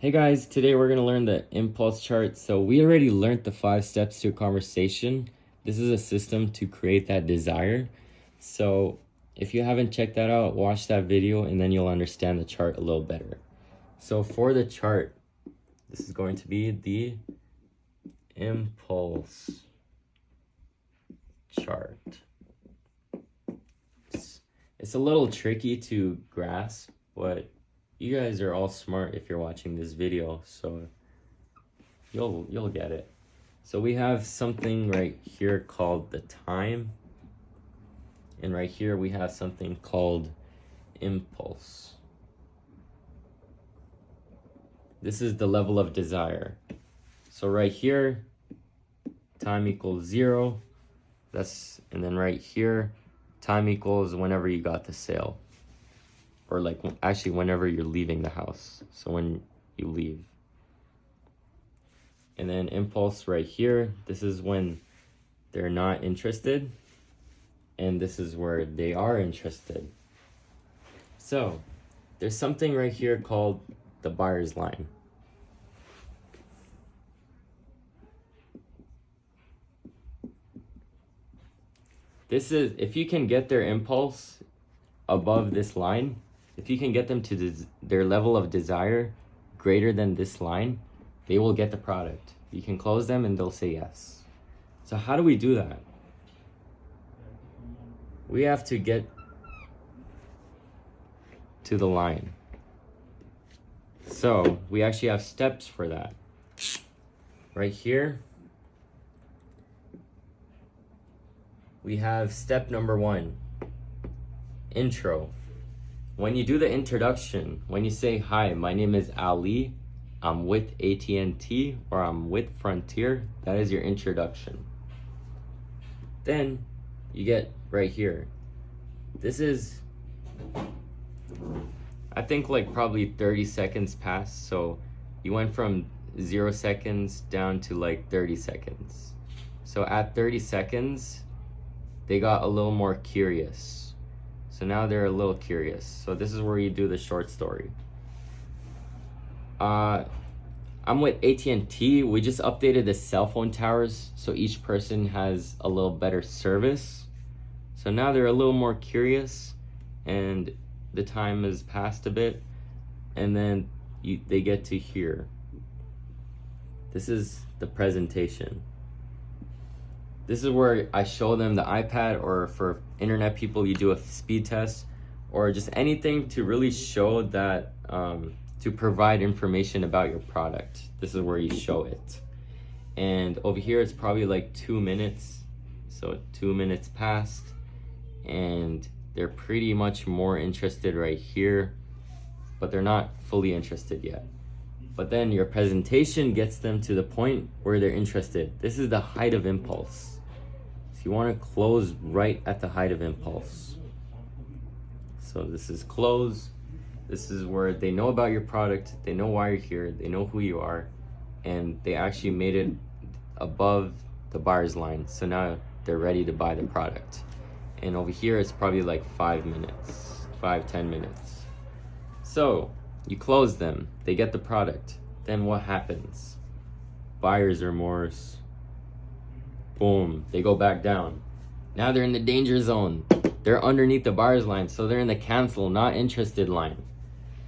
Hey guys, today we're going to learn the impulse chart. So we already learned the 5 steps to a conversation. This is a system to create that desire. So if you haven't checked that out, watch that video and then you'll understand the chart a little better. So for the chart, this is going to be the impulse chart. It's a little tricky to grasp, but you guys are all smart if you're watching this video, so you'll get it. So we have something right here called the time, and right here we have something called impulse. This is the level of desire. So right here, time equals 0. And then right here, time equals whenever you got the sale. Or like actually whenever you're leaving the house. So when you leave. And then impulse right here, this is when they're not interested. And this is where they are interested. So there's something right here called the buyer's line. This is, if you can get their impulse above this line, if you can get them to their level of desire greater than this line, they will get the product. You can close them and they'll say yes. So how do we do that? We have to get to the line. So we actually have steps for that. Right here, we have step number 1, intro. When you do the introduction, when you say, "Hi, my name is Ali, I'm with AT&T or I'm with Frontier," that is your introduction. Then you get right here. This is, I think like probably 30 seconds passed. So you went from 0 seconds down to like 30 seconds. So at 30 seconds, they got a little more curious. So now they're a little curious. So this is where you do the short story. I'm with AT&T. We just updated the cell phone towers, so each person has a little better service. So now they're a little more curious, and the time has passed a bit, and then they get to here. This is the presentation. This is where I show them the iPad, or for internet people, you do a speed test, or just anything to really show that, to provide information about your product. This is where you show it. And over here, it's probably like 2 minutes. So 2 minutes passed, and they're pretty much more interested right here, but they're not fully interested yet. But then your presentation gets them to the point where they're interested. This is the height of impulse. So you want to close right at the height of impulse. So this is close. This is where they know about your product, they know why you're here, they know who you are, and they actually made it above the buyer's line. So now they're ready to buy the product. And over here, it's probably like 5 minutes, 5-10 minutes. So you close them, they get the product. Then what happens? Buyer's remorse. Boom, they go back down. Now they're in the danger zone. They're underneath the buyer's line, so they're in the cancel, not interested line.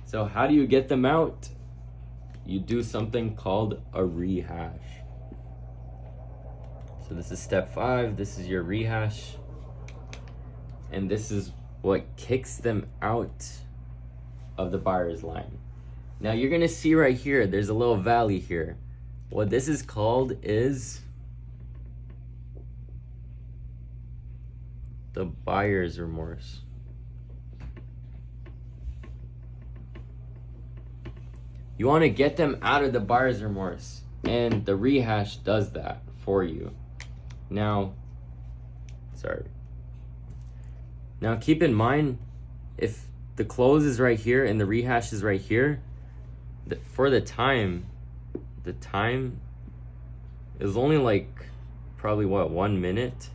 So how do you get them out? You do something called a rehash. So this is step 5. This is your rehash. And this is what kicks them out of the buyer's line. Now you're gonna see right here, there's a little valley here. What this is called is the buyer's remorse. You want to get them out of the buyer's remorse, and the rehash does that for you. Now keep in mind, if the close is right here and the rehash is right here, for the time is only like probably 1 minute.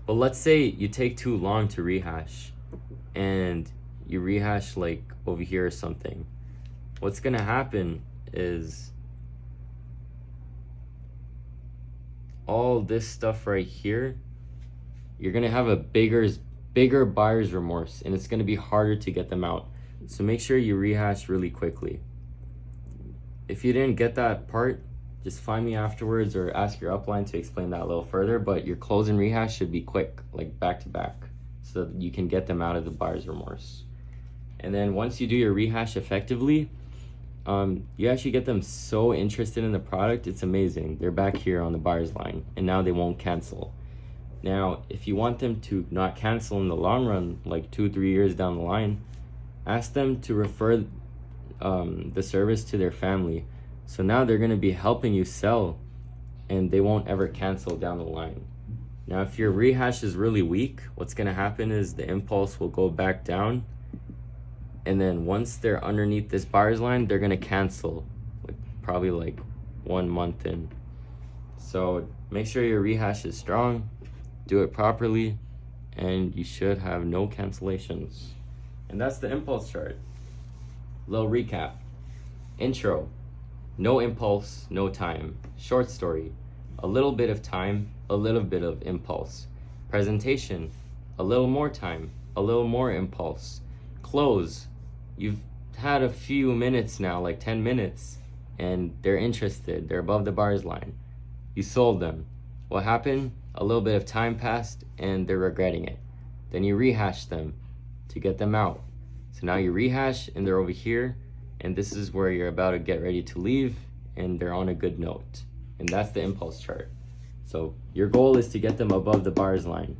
But let's say you take too long to rehash and you rehash like over here or something. what's gonna happen is all this stuff right here, you're gonna have a bigger buyer's remorse, and it's gonna be harder to get them out. So make sure you rehash really quickly. If you didn't get that part, just find me afterwards or ask your upline to explain that a little further, but your close and rehash should be quick, like back to back, so that you can get them out of the buyer's remorse. And then once you do your rehash effectively, you actually get them so interested in the product, it's amazing. They're back here on the buyer's line, and now they won't cancel. Now, if you want them to not cancel in the long run, like 2-3 years down the line, ask them to refer the service to their family. So now they're going to be helping you sell, and they won't ever cancel down the line. Now, if your rehash is really weak, what's going to happen is the impulse will go back down, and then once they're underneath this buyer's line, they're going to cancel, probably like 1 month in. So make sure your rehash is strong, do it properly, and you should have no cancellations. And that's the impulse chart. Little recap. Intro: no impulse, no time. Short story: a little bit of time, a little bit of impulse. Presentation: a little more time, a little more impulse. Close: you've had a few minutes now, like 10 minutes, and they're interested, they're above the buyer's line. You sold them. What happened? A little bit of time passed and they're regretting it. Then you rehash them to get them out. So now you rehash and they're over here, and this is where you're about to get ready to leave and they're on a good note. And that's the impulse chart. So your goal is to get them above the buyer's line.